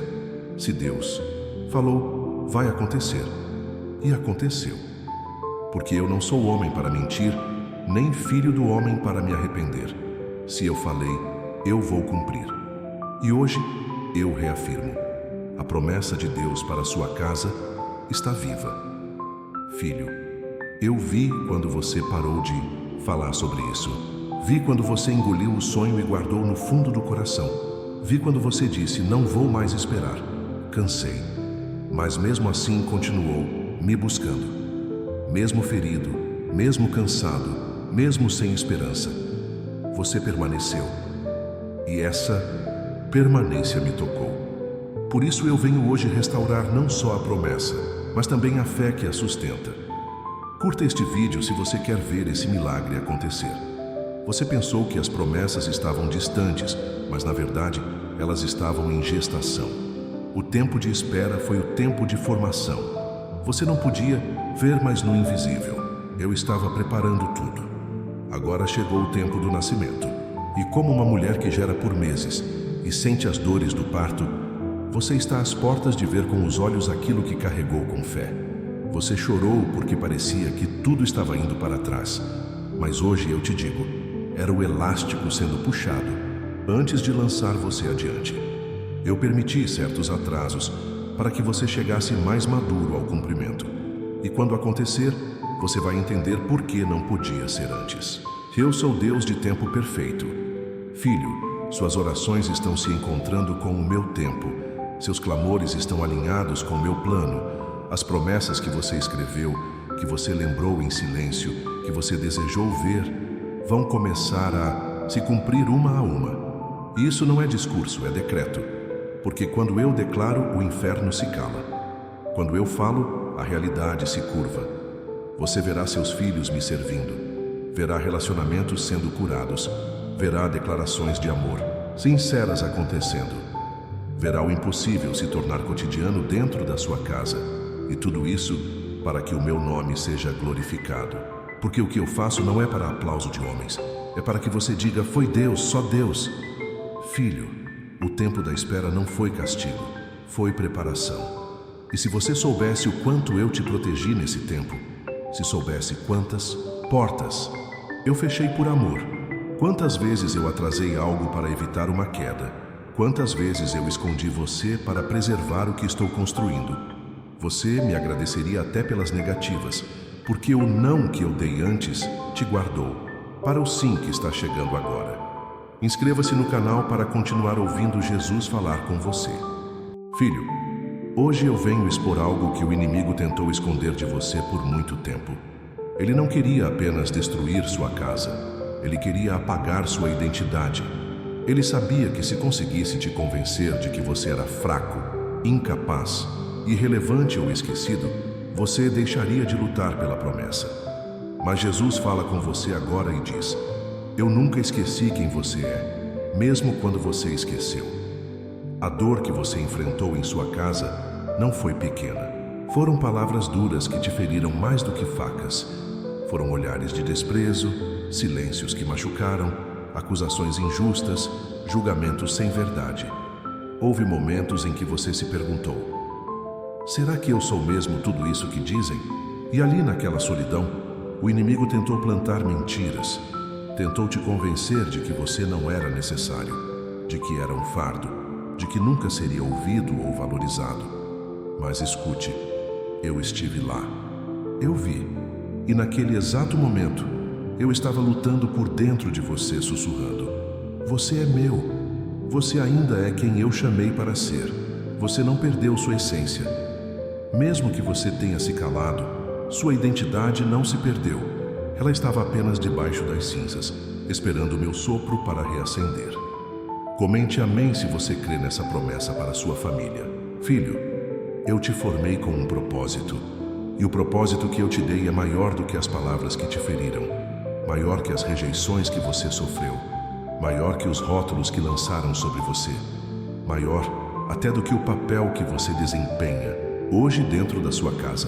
Speaker 1: se Deus falou, vai acontecer. E aconteceu. Porque eu não sou homem para mentir, nem filho do homem para me arrepender. Se eu falei, eu vou cumprir. E hoje, eu reafirmo. A promessa de Deus para sua casa está viva. Filho, eu vi quando você parou de falar sobre isso. Vi quando você engoliu o sonho e guardou no fundo do coração. Vi quando você disse, não vou mais esperar. Cansei. Mas mesmo assim continuou me buscando. Mesmo ferido, mesmo cansado, mesmo sem esperança. Você permaneceu. E essa permanência me tocou. Por isso eu venho hoje restaurar não só a promessa, mas também a fé que a sustenta. Curta este vídeo se você quer ver esse milagre acontecer. Você pensou que as promessas estavam distantes, mas na verdade, elas estavam em gestação. O tempo de espera foi o tempo de formação. Você não podia ver mais no invisível. Eu estava preparando tudo. Agora chegou o tempo do nascimento. E como uma mulher que gera por meses e sente as dores do parto, você está às portas de ver com os olhos aquilo que carregou com fé. Você chorou porque parecia que tudo estava indo para trás. Mas hoje eu te digo, era o elástico sendo puxado antes de lançar você adiante. Eu permiti certos atrasos para que você chegasse mais maduro ao cumprimento. E quando acontecer, você vai entender por que não podia ser antes. Eu sou Deus de tempo perfeito. Filho, suas orações estão se encontrando com o meu tempo. Seus clamores estão alinhados com o meu plano. As promessas que você escreveu, que você lembrou em silêncio, que você desejou ver, vão começar a se cumprir uma a uma. E isso não é discurso, é decreto. Porque quando eu declaro, o inferno se cala. Quando eu falo, a realidade se curva. Você verá seus filhos me servindo. Verá relacionamentos sendo curados. Verá declarações de amor sinceras acontecendo. Verá o impossível se tornar cotidiano dentro da sua casa. E tudo isso para que o meu nome seja glorificado. Porque o que eu faço não é para aplauso de homens. É para que você diga, foi Deus, só Deus. Filho, o tempo da espera não foi castigo, foi preparação. E se você soubesse o quanto eu te protegi nesse tempo, se soubesse quantas portas eu fechei por amor, quantas vezes eu atrasei algo para evitar uma queda, quantas vezes eu escondi você para preservar o que estou construindo. Você me agradeceria até pelas negativas, porque o não que eu dei antes te guardou, para o sim que está chegando agora. Inscreva-se no canal para continuar ouvindo Jesus falar com você. Filho, hoje eu venho expor algo que o inimigo tentou esconder de você por muito tempo. Ele não queria apenas destruir sua casa, ele queria apagar sua identidade. Ele sabia que se conseguisse te convencer de que você era fraco, incapaz, irrelevante ou esquecido, você deixaria de lutar pela promessa. Mas Jesus fala com você agora e diz, eu nunca esqueci quem você é, mesmo quando você esqueceu. A dor que você enfrentou em sua casa não foi pequena. Foram palavras duras que te feriram mais do que facas. Foram olhares de desprezo, silêncios que machucaram, acusações injustas, julgamentos sem verdade. Houve momentos em que você se perguntou, será que eu sou mesmo tudo isso que dizem? E ali naquela solidão, o inimigo tentou plantar mentiras. Tentou te convencer de que você não era necessário, de que era um fardo, de que nunca seria ouvido ou valorizado. Mas escute, eu estive lá. Eu vi. E naquele exato momento, eu estava lutando por dentro de você, sussurrando. Você é meu. Você ainda é quem eu chamei para ser. Você não perdeu sua essência. Mesmo que você tenha se calado, sua identidade não se perdeu. Ela estava apenas debaixo das cinzas, esperando o meu sopro para reacender. Comente amém se você crê nessa promessa para sua família. Filho, eu te formei com um propósito. E o propósito que eu te dei é maior do que as palavras que te feriram, maior que as rejeições que você sofreu, maior que os rótulos que lançaram sobre você, maior até do que o papel que você desempenha hoje dentro da sua casa.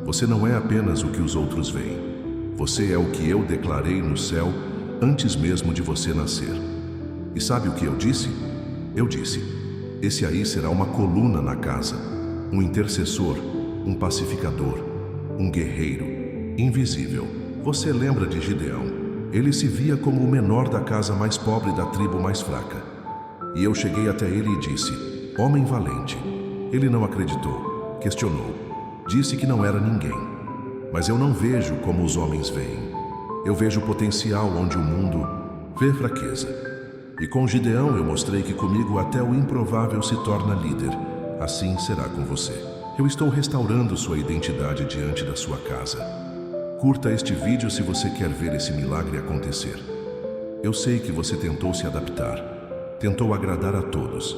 Speaker 1: Você não é apenas o que os outros veem. Você é o que eu declarei no céu antes mesmo de você nascer. E sabe o que eu disse? Eu disse, esse aí será uma coluna na casa, um intercessor, um pacificador, um guerreiro, invisível. Você lembra de Gideão? Ele se via como o menor da casa mais pobre da tribo mais fraca. E eu cheguei até ele e disse, homem valente. Ele não acreditou. Questionou, disse que não era ninguém. Mas eu não vejo como os homens veem. Eu vejo potencial onde o mundo vê fraqueza. E com Gideão eu mostrei que comigo até o improvável se torna líder. Assim será com você. Eu estou restaurando sua identidade diante da sua casa. Curta este vídeo se você quer ver esse milagre acontecer. Eu sei que você tentou se adaptar, tentou agradar a todos,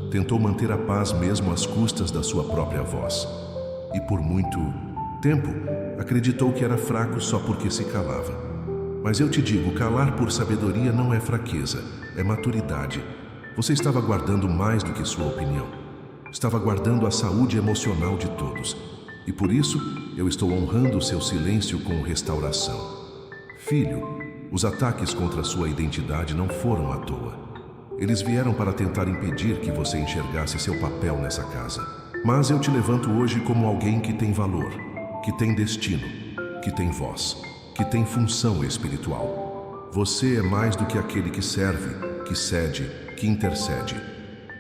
Speaker 1: tentou manter a paz mesmo às custas da sua própria voz. E por muito tempo, acreditou que era fraco só porque se calava. Mas eu te digo, calar por sabedoria não é fraqueza, é maturidade. Você estava guardando mais do que sua opinião. Estava guardando a saúde emocional de todos. E por isso, eu estou honrando o seu silêncio com restauração. Filho, os ataques contra a sua identidade não foram à toa. Eles vieram para tentar impedir que você enxergasse seu papel nessa casa. Mas eu te levanto hoje como alguém que tem valor, que tem destino, que tem voz, que tem função espiritual. Você é mais do que aquele que serve, que cede, que intercede.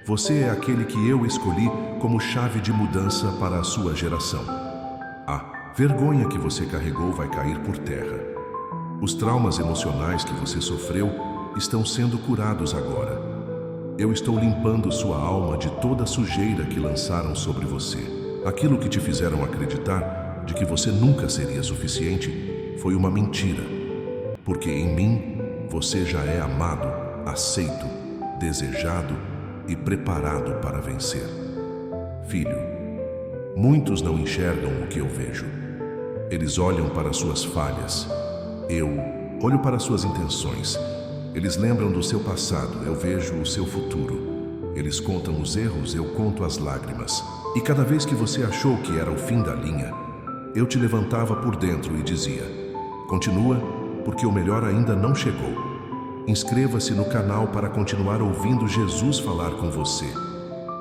Speaker 1: Você é aquele que eu escolhi como chave de mudança para a sua geração. A vergonha que você carregou vai cair por terra. Os traumas emocionais que você sofreu estão sendo curados agora. Eu estou limpando sua alma de toda a sujeira que lançaram sobre você. Aquilo que te fizeram acreditar de que você nunca seria suficiente foi uma mentira. Porque em mim você já é amado, aceito, desejado e preparado para vencer. Filho, muitos não enxergam o que eu vejo. Eles olham para suas falhas. Eu olho para suas intenções. Eles lembram do seu passado, eu vejo o seu futuro. Eles contam os erros, eu conto as lágrimas. E cada vez que você achou que era o fim da linha, eu te levantava por dentro e dizia: continua, porque o melhor ainda não chegou. Inscreva-se no canal para continuar ouvindo Jesus falar com você.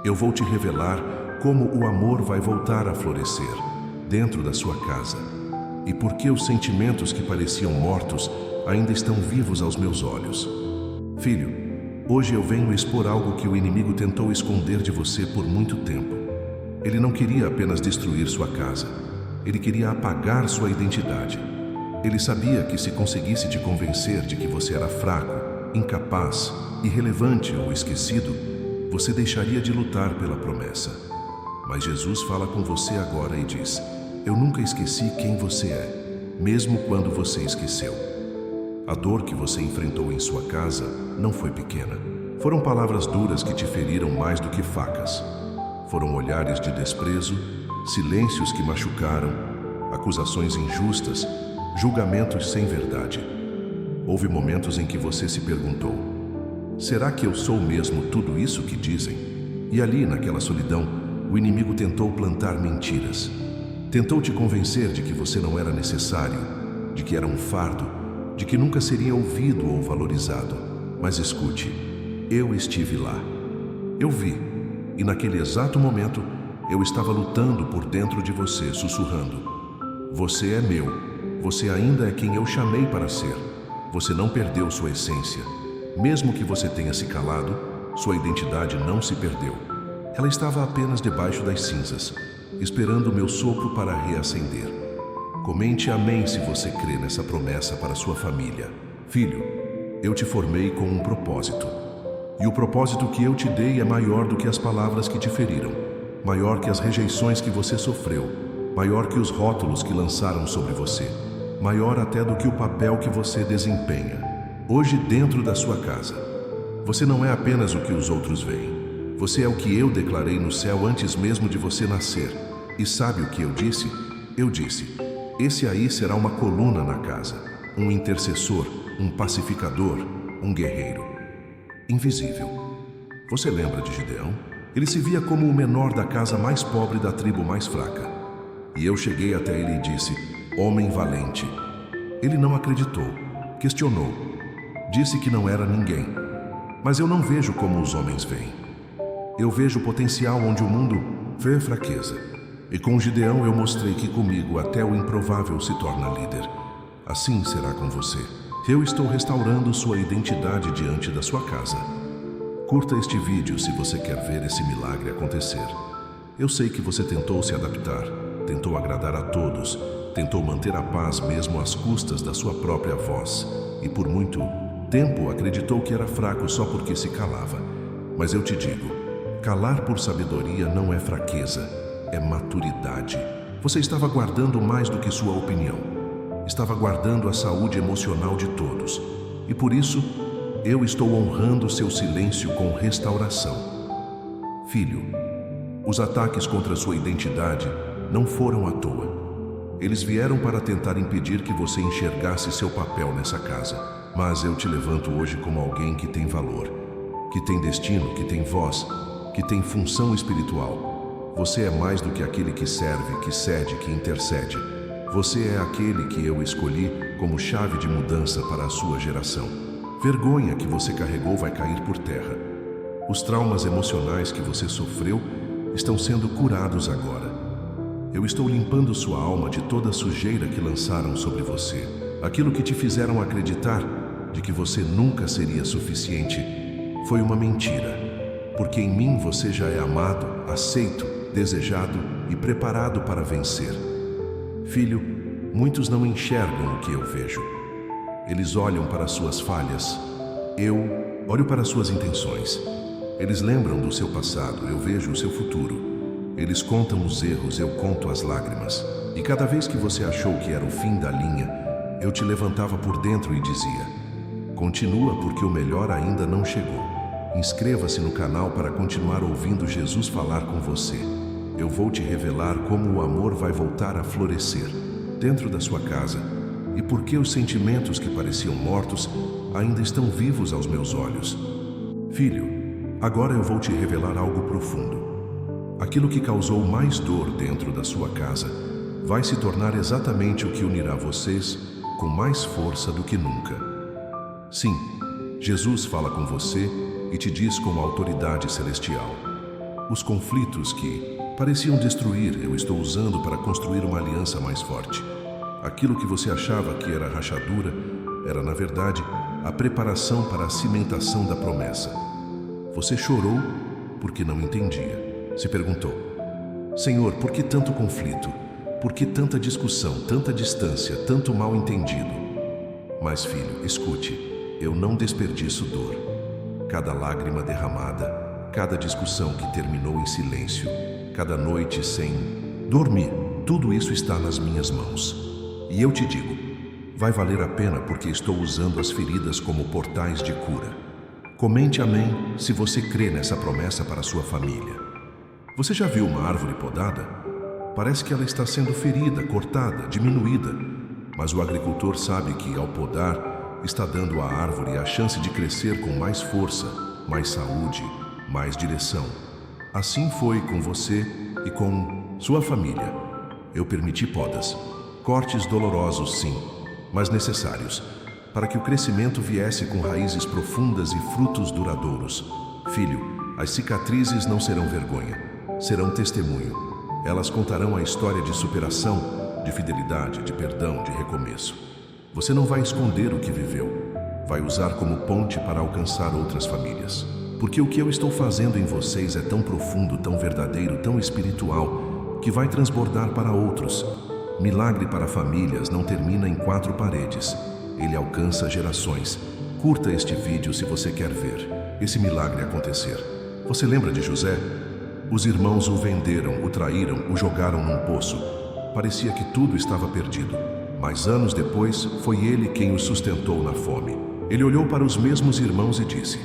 Speaker 1: Eu vou te revelar como o amor vai voltar a florescer dentro da sua casa. E por que os sentimentos que pareciam mortos ainda estão vivos aos meus olhos. Filho, hoje eu venho expor algo que o inimigo tentou esconder de você por muito tempo. Ele não queria apenas destruir sua casa. Ele queria apagar sua identidade. Ele sabia que se conseguisse te convencer de que você era fraco, incapaz, irrelevante ou esquecido, você deixaria de lutar pela promessa. Mas Jesus fala com você agora e diz: eu nunca esqueci quem você é, mesmo quando você esqueceu. A dor que você enfrentou em sua casa não foi pequena. Foram palavras duras que te feriram mais do que facas. Foram olhares de desprezo, silêncios que machucaram, acusações injustas, julgamentos sem verdade. Houve momentos em que você se perguntou: será que eu sou mesmo tudo isso que dizem? E ali, naquela solidão, o inimigo tentou plantar mentiras. Tentou te convencer de que você não era necessário, de que era um fardo, de que nunca seria ouvido ou valorizado. Mas escute, eu estive lá. Eu vi, e naquele exato momento, eu estava lutando por dentro de você, sussurrando: você é meu, você ainda é quem eu chamei para ser. Você não perdeu sua essência. Mesmo que você tenha se calado, sua identidade não se perdeu. Ela estava apenas debaixo das cinzas, esperando o meu sopro para reacender. Comente amém se você crê nessa promessa para sua família. Filho, eu te formei com um propósito. E o propósito que eu te dei é maior do que as palavras que te feriram, maior que as rejeições que você sofreu, maior que os rótulos que lançaram sobre você, maior até do que o papel que você desempenha. Hoje, dentro da sua casa, você não é apenas o que os outros veem. Você é o que eu declarei no céu antes mesmo de você nascer. E sabe o que eu disse? Eu disse: esse aí será uma coluna na casa, um intercessor, um pacificador, um guerreiro. Invisível. Você lembra de Gideão? Ele se via como o menor da casa mais pobre da tribo mais fraca. E eu cheguei até ele e disse: homem valente. Ele não acreditou, questionou, disse que não era ninguém. Mas eu não vejo como os homens veem. Eu vejo potencial onde o mundo vê fraqueza. E com Gideão eu mostrei que comigo até o improvável se torna líder. Assim será com você. Eu estou restaurando sua identidade diante da sua casa. Curta este vídeo se você quer ver esse milagre acontecer. Eu sei que você tentou se adaptar, tentou agradar a todos, tentou manter a paz mesmo às custas da sua própria voz. E por muito tempo acreditou que era fraco só porque se calava. Mas eu te digo, calar por sabedoria não é fraqueza, é maturidade. Você estava guardando mais do que sua opinião. Estava guardando a saúde emocional de todos. E por isso, eu estou honrando seu silêncio com restauração. Filho, os ataques contra sua identidade não foram à toa. Eles vieram para tentar impedir que você enxergasse seu papel nessa casa. Mas eu te levanto hoje como alguém que tem valor, que tem destino, que tem voz, que tem função espiritual. Você é mais do que aquele que serve, que cede, que intercede. Você é aquele que eu escolhi como chave de mudança para a sua geração. Vergonha que você carregou vai cair por terra. Os traumas emocionais que você sofreu estão sendo curados agora. Eu estou limpando sua alma de toda a sujeira que lançaram sobre você. Aquilo que te fizeram acreditar de que você nunca seria suficiente foi uma mentira. Porque em mim você já é amado, aceito, desejado e preparado para vencer. Filho, muitos não enxergam o que eu vejo. Eles olham para suas falhas. Eu olho para suas intenções. Eles lembram do seu passado, eu vejo o seu futuro. Eles contam os erros, eu conto as lágrimas. E cada vez que você achou que era o fim da linha, eu te levantava por dentro e dizia: continua, porque o melhor ainda não chegou. Inscreva-se no canal para continuar ouvindo Jesus falar com você. Eu vou te revelar como o amor vai voltar a florescer dentro da sua casa e por que os sentimentos que pareciam mortos ainda estão vivos aos meus olhos. Filho, agora eu vou te revelar algo profundo. Aquilo que causou mais dor dentro da sua casa vai se tornar exatamente o que unirá vocês com mais força do que nunca. Sim, Jesus fala com você e te diz com autoridade celestial: os conflitos que pareciam destruir, eu estou usando para construir uma aliança mais forte. Aquilo que você achava que era rachadura, era na verdade a preparação para a cimentação da promessa. Você chorou porque não entendia. Se perguntou: Senhor, por que tanto conflito? Por que tanta discussão, tanta distância, tanto mal entendido? Mas filho, escute, eu não desperdiço dor. Cada lágrima derramada, cada discussão que terminou em silêncio, cada noite sem dormir, tudo isso está nas minhas mãos. E eu te digo, vai valer a pena porque estou usando as feridas como portais de cura. Comente amém se você crê nessa promessa para sua família. Você já viu uma árvore podada? Parece que ela está sendo ferida, cortada, diminuída. Mas o agricultor sabe que, ao podar, está dando à árvore a chance de crescer com mais força, mais saúde, mais direção. Assim foi com você e com sua família. Eu permiti podas, cortes dolorosos, sim, mas necessários, para que o crescimento viesse com raízes profundas e frutos duradouros. Filho, as cicatrizes não serão vergonha, serão testemunho. Elas contarão a história de superação, de fidelidade, de perdão, de recomeço. Você não vai esconder o que viveu, vai usar como ponte para alcançar outras famílias. Porque o que eu estou fazendo em vocês é tão profundo, tão verdadeiro, tão espiritual, que vai transbordar para outros. Milagre para famílias não termina em 4 paredes. Ele alcança gerações. Curta este vídeo se você quer ver esse milagre acontecer. Você lembra de José? Os irmãos o venderam, o traíram, o jogaram num poço. Parecia que tudo estava perdido. Mas anos depois, foi ele quem o sustentou na fome. Ele olhou para os mesmos irmãos e disse: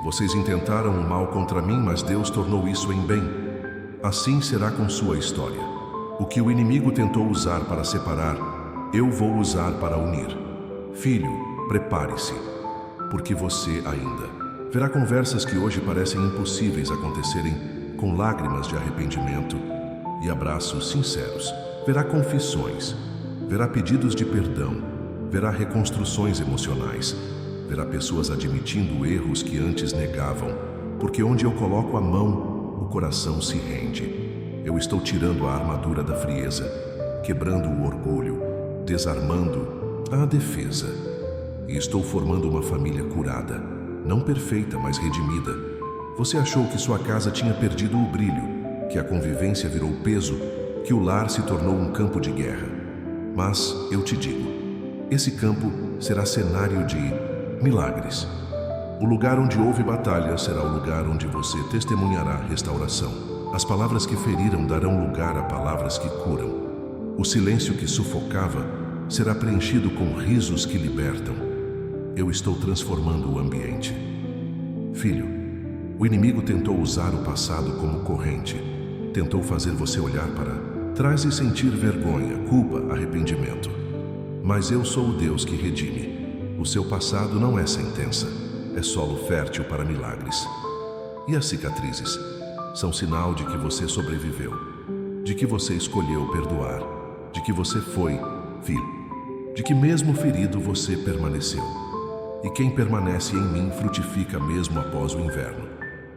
Speaker 1: vocês intentaram o mal contra mim, mas Deus tornou isso em bem. Assim será com sua história. O que o inimigo tentou usar para separar, eu vou usar para unir. Filho, prepare-se, porque você ainda verá conversas que hoje parecem impossíveis acontecerem com lágrimas de arrependimento e abraços sinceros. Verá confissões, verá pedidos de perdão, verá reconstruções emocionais, verá pessoas admitindo erros que antes negavam, porque onde eu coloco a mão, o coração se rende. Eu estou tirando a armadura da frieza, quebrando o orgulho, desarmando a defesa. E estou formando uma família curada, não perfeita, mas redimida. Você achou que sua casa tinha perdido o brilho, que a convivência virou peso, que o lar se tornou um campo de guerra. Mas eu te digo, esse campo será cenário de milagres. O lugar onde houve batalha será o lugar onde você testemunhará restauração. As palavras que feriram darão lugar a palavras que curam. O silêncio que sufocava será preenchido com risos que libertam. Eu estou transformando o ambiente. Filho, o inimigo tentou usar o passado como corrente. Tentou fazer você olhar para traz-lhe sentir vergonha, culpa, arrependimento. Mas eu sou o Deus que redime. O seu passado não é sentença, é solo fértil para milagres. E as cicatrizes? São sinal de que você sobreviveu, de que você escolheu perdoar, de que você foi fiel, de que mesmo ferido você permaneceu. E quem permanece em mim frutifica mesmo após o inverno.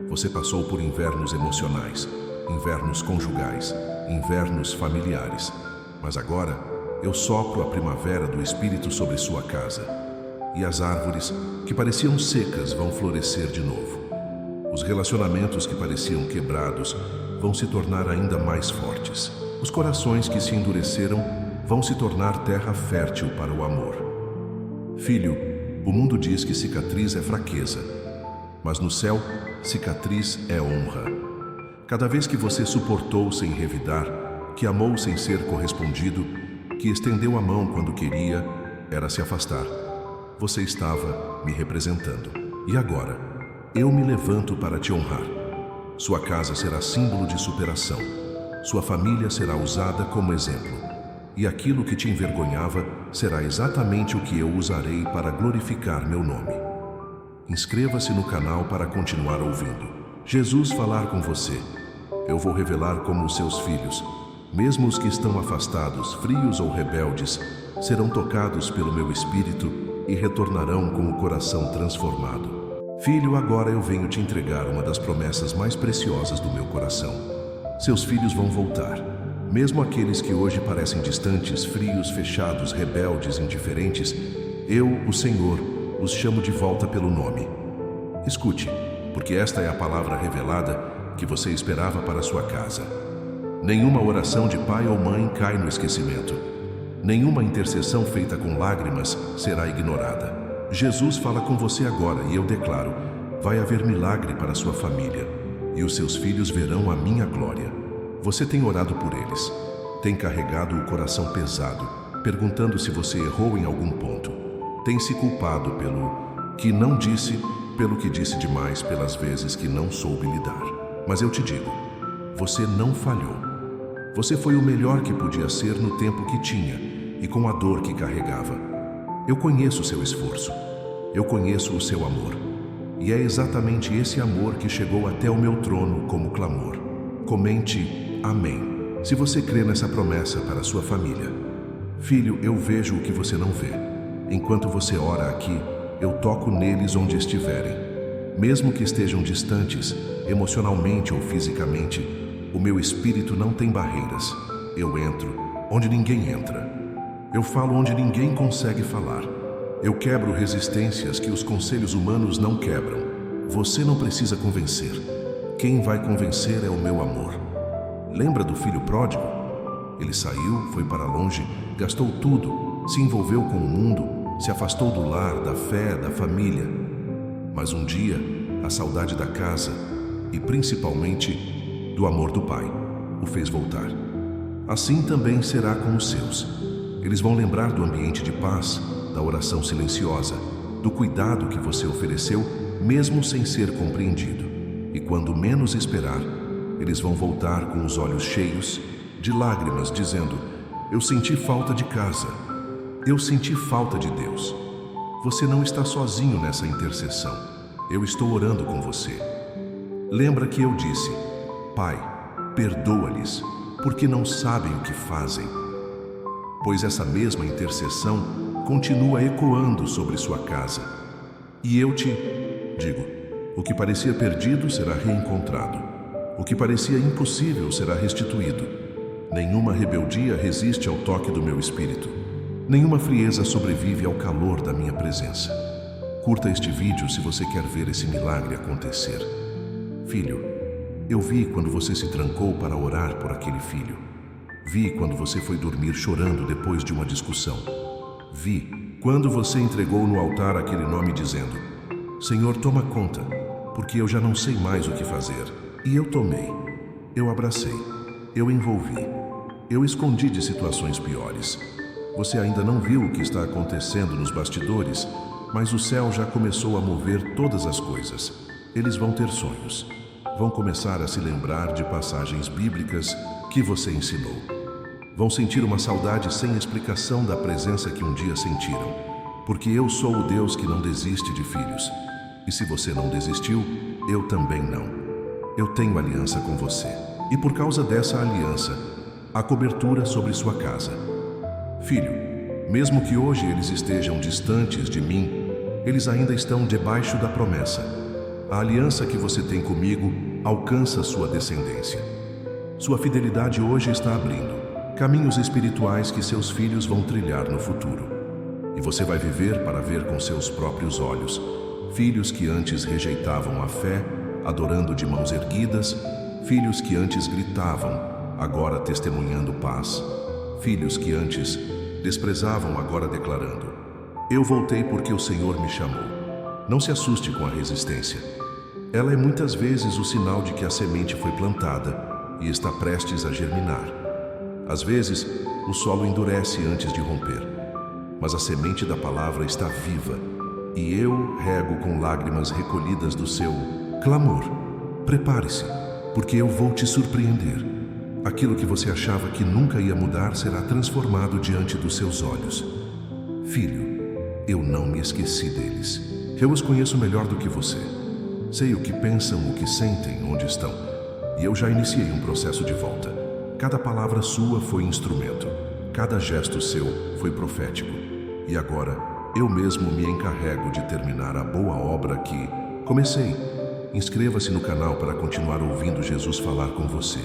Speaker 1: Você passou por invernos emocionais, invernos conjugais, invernos familiares, mas agora eu sopro a primavera do Espírito sobre sua casa, e as árvores que pareciam secas vão florescer de novo. Os relacionamentos que pareciam quebrados vão se tornar ainda mais fortes. Os corações que se endureceram vão se tornar terra fértil para o amor. Filho, o mundo diz que cicatriz é fraqueza, mas no céu, cicatriz é honra. Cada vez que você suportou sem revidar, que amou sem ser correspondido, que estendeu a mão quando queria, era se afastar. Você estava me representando. E agora, eu me levanto para te honrar. Sua casa será símbolo de superação. Sua família será usada como exemplo. E aquilo que te envergonhava será exatamente o que eu usarei para glorificar meu nome. Inscreva-se no canal para continuar ouvindo. Jesus falar com você. Eu vou revelar como os seus filhos, mesmo os que estão afastados, frios ou rebeldes, serão tocados pelo meu Espírito e retornarão com o coração transformado. Filho, agora eu venho te entregar uma das promessas mais preciosas do meu coração. Seus filhos vão voltar. Mesmo aqueles que hoje parecem distantes, frios, fechados, rebeldes, indiferentes, eu, o Senhor, os chamo de volta pelo nome. Escute, porque esta é a palavra revelada que você esperava para sua casa. Nenhuma oração de pai ou mãe cai no esquecimento. Nenhuma intercessão feita com lágrimas será ignorada. Jesus fala com você agora e eu declaro, vai haver milagre para sua família e os seus filhos verão a minha glória. Você tem orado por eles, tem carregado o coração pesado, perguntando se você errou em algum ponto. Tem se culpado pelo que não disse, pelo que disse demais, pelas vezes que não soube lidar. Mas eu te digo, você não falhou. Você foi o melhor que podia ser no tempo que tinha e com a dor que carregava. Eu conheço o seu esforço. Eu conheço o seu amor. E é exatamente esse amor que chegou até o meu trono como clamor. Comente amém, se você crê nessa promessa para a sua família. Filho, eu vejo o que você não vê. Enquanto você ora aqui, eu toco neles onde estiverem. Mesmo que estejam distantes, emocionalmente ou fisicamente, o meu espírito não tem barreiras. Eu entro onde ninguém entra. Eu falo onde ninguém consegue falar. Eu quebro resistências que os conselhos humanos não quebram. Você não precisa convencer. Quem vai convencer é o meu amor. Lembra do filho pródigo? Ele saiu, foi para longe, gastou tudo, se envolveu com o mundo, se afastou do lar, da fé, da família. Mas um dia, a saudade da casa e principalmente do amor do pai o fez voltar. Assim também será com os seus. Eles vão lembrar do ambiente de paz, da oração silenciosa, do cuidado que você ofereceu, mesmo sem ser compreendido. E quando menos esperar, eles vão voltar com os olhos cheios de lágrimas, dizendo: eu senti falta de casa, eu senti falta de Deus. Você não está sozinho nessa intercessão. Eu estou orando com você. Lembra que eu disse: Pai, perdoa-lhes, porque não sabem o que fazem. Pois essa mesma intercessão continua ecoando sobre sua casa. E eu te digo: o que parecia perdido será reencontrado. O que parecia impossível será restituído. Nenhuma rebeldia resiste ao toque do meu espírito. Nenhuma frieza sobrevive ao calor da minha presença. Curta este vídeo se você quer ver esse milagre acontecer. Filho, eu vi quando você se trancou para orar por aquele filho. Vi quando você foi dormir chorando depois de uma discussão. Vi quando você entregou no altar aquele nome dizendo: Senhor, toma conta, porque eu já não sei mais o que fazer. E eu tomei, eu abracei, eu envolvi, eu escondi de situações piores. Você ainda não viu o que está acontecendo nos bastidores, mas o céu já começou a mover todas as coisas. Eles vão ter sonhos. Vão começar a se lembrar de passagens bíblicas que você ensinou. Vão sentir uma saudade sem explicação da presença que um dia sentiram. Porque eu sou o Deus que não desiste de filhos. E se você não desistiu, eu também não. Eu tenho aliança com você. E por causa dessa aliança, há cobertura sobre sua casa. Filho, mesmo que hoje eles estejam distantes de mim, eles ainda estão debaixo da promessa. A aliança que você tem comigo alcança sua descendência. Sua fidelidade hoje está abrindo caminhos espirituais que seus filhos vão trilhar no futuro. E você vai viver para ver com seus próprios olhos filhos que antes rejeitavam a fé, adorando de mãos erguidas, filhos que antes gritavam, agora testemunhando paz, filhos que antes desprezavam, agora declarando: eu voltei porque o Senhor me chamou. Não se assuste com a resistência. Ela é muitas vezes o sinal de que a semente foi plantada e está prestes a germinar. Às vezes, o solo endurece antes de romper, mas a semente da palavra está viva, e eu rego com lágrimas recolhidas do seu clamor. Prepare-se, porque eu vou te surpreender. Aquilo que você achava que nunca ia mudar será transformado diante dos seus olhos. Filho, eu não me esqueci deles. Eu os conheço melhor do que você. Sei o que pensam, o que sentem, onde estão. E eu já iniciei um processo de volta. Cada palavra sua foi instrumento. Cada gesto seu foi profético. E agora, eu mesmo me encarrego de terminar a boa obra que comecei. Inscreva-se no canal para continuar ouvindo Jesus falar com você.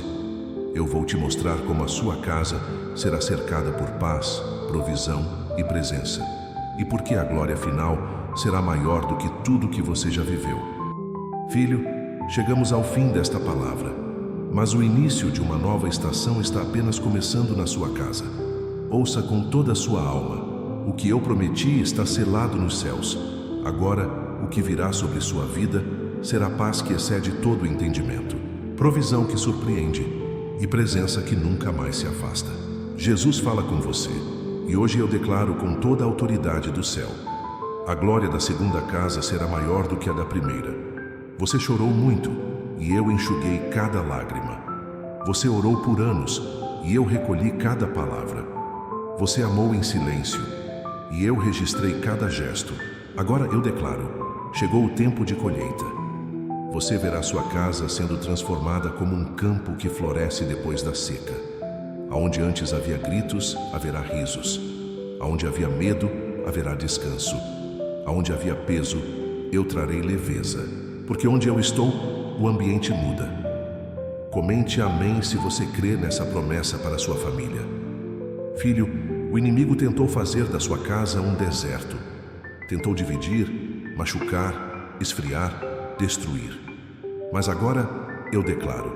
Speaker 1: Eu vou te mostrar como a sua casa será cercada por paz, provisão e presença. E porque a glória final será maior do que tudo que você já viveu. Filho, chegamos ao fim desta palavra, mas o início de uma nova estação está apenas começando na sua casa. Ouça com toda a sua alma. O que eu prometi está selado nos céus. Agora, o que virá sobre sua vida será paz que excede todo o entendimento, provisão que surpreende e presença que nunca mais se afasta. Jesus fala com você, e hoje eu declaro com toda a autoridade do céu: a glória da segunda casa será maior do que a da primeira. Você chorou muito, e eu enxuguei cada lágrima. Você orou por anos, e eu recolhi cada palavra. Você amou em silêncio, e eu registrei cada gesto. Agora eu declaro: chegou o tempo de colheita. Você verá sua casa sendo transformada como um campo que floresce depois da seca. Aonde antes havia gritos, haverá risos. Aonde havia medo, haverá descanso. Aonde havia peso, eu trarei leveza. Porque onde eu estou, o ambiente muda. Comente amém se você crê nessa promessa para sua família. Filho, o inimigo tentou fazer da sua casa um deserto. Tentou dividir, machucar, esfriar, destruir. Mas agora eu declaro: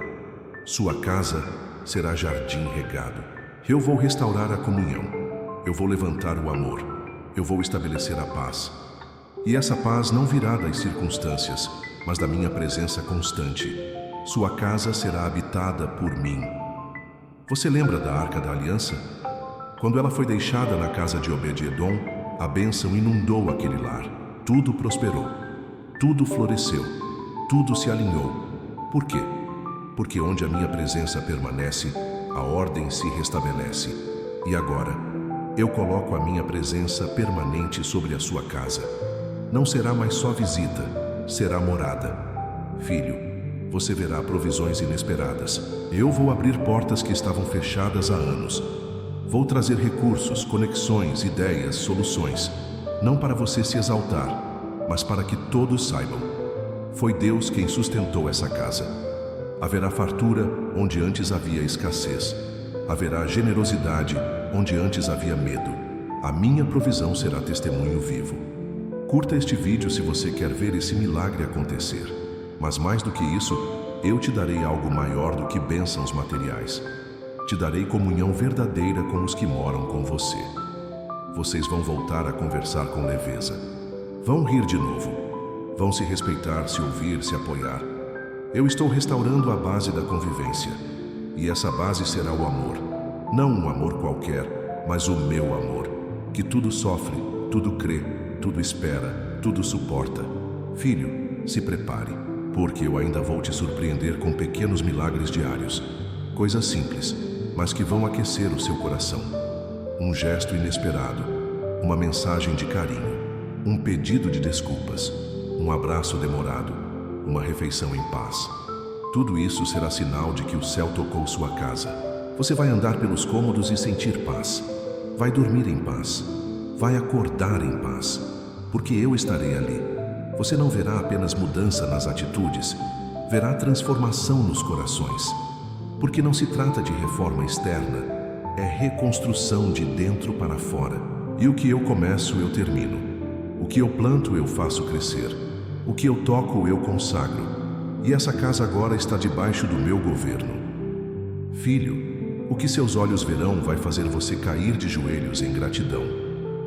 Speaker 1: sua casa será jardim regado. Eu vou restaurar a comunhão. Eu vou levantar o amor. Eu vou estabelecer a paz. E essa paz não virá das circunstâncias, mas da minha presença constante. Sua casa será habitada por mim. Você lembra da Arca da Aliança? Quando ela foi deixada na casa de Obed-Edom, a bênção inundou aquele lar. Tudo prosperou. Tudo floresceu, tudo se alinhou. Por quê? Porque onde a minha presença permanece, a ordem se restabelece. E agora, eu coloco a minha presença permanente sobre a sua casa. Não será mais só visita, será morada. Filho, você verá provisões inesperadas. Eu vou abrir portas que estavam fechadas há anos. Vou trazer recursos, conexões, ideias, soluções. Não para você se exaltar, mas para que todos saibam: foi Deus quem sustentou essa casa. Haverá fartura onde antes havia escassez. Haverá generosidade onde antes havia medo. A minha provisão será testemunho vivo. Curta este vídeo se você quer ver esse milagre acontecer. Mas mais do que isso, eu te darei algo maior do que bênçãos materiais. Te darei comunhão verdadeira com os que moram com você. Vocês vão voltar a conversar com leveza. Vão rir de novo. Vão se respeitar, se ouvir, se apoiar. Eu estou restaurando a base da convivência. E essa base será o amor. Não um amor qualquer, mas o meu amor. Que tudo sofre, tudo crê, tudo espera, tudo suporta. Filho, se prepare, porque eu ainda vou te surpreender com pequenos milagres diários. Coisas simples, mas que vão aquecer o seu coração. Um gesto inesperado, uma mensagem de carinho, um pedido de desculpas, um abraço demorado, uma refeição em paz. Tudo isso será sinal de que o céu tocou sua casa. Você vai andar pelos cômodos e sentir paz. Vai dormir em paz. Vai acordar em paz, porque eu estarei ali. Você não verá apenas mudança nas atitudes, verá transformação nos corações. Porque não se trata de reforma externa, é reconstrução de dentro para fora. E o que eu começo, eu termino. O que eu planto, eu faço crescer. O que eu toco, eu consagro. E essa casa agora está debaixo do meu governo. Filho, o que seus olhos verão vai fazer você cair de joelhos em gratidão.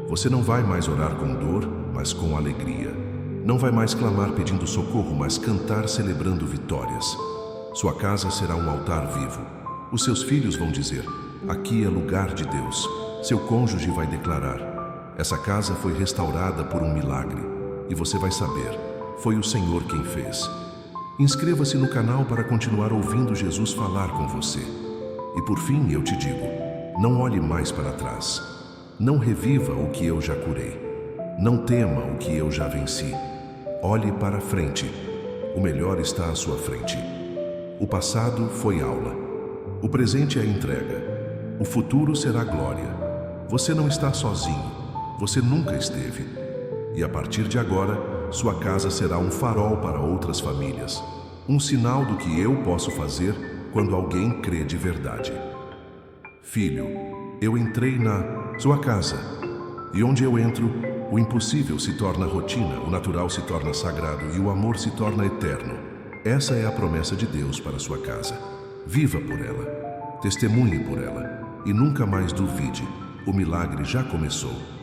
Speaker 1: Você não vai mais orar com dor, mas com alegria. Não vai mais clamar pedindo socorro, mas cantar celebrando vitórias. Sua casa será um altar vivo. Os seus filhos vão dizer: aqui é lugar de Deus. Seu cônjuge vai declarar: essa casa foi restaurada por um milagre. E você vai saber: foi o Senhor quem fez. Inscreva-se no canal para continuar ouvindo Jesus falar com você. E por fim eu te digo: não olhe mais para trás. Não reviva o que eu já curei. Não tema o que eu já venci. Olhe para frente. O melhor está à sua frente. O passado foi aula. O presente é entrega. O futuro será glória. Você não está sozinho. Você nunca esteve. E a partir de agora, sua casa será um farol para outras famílias. Um sinal do que eu posso fazer quando alguém crê de verdade. Filho, eu entrei na sua casa. E onde eu entro, o impossível se torna rotina, o natural se torna sagrado e o amor se torna eterno. Essa é a promessa de Deus para sua casa. Viva por ela, testemunhe por ela e nunca mais duvide. O milagre já começou.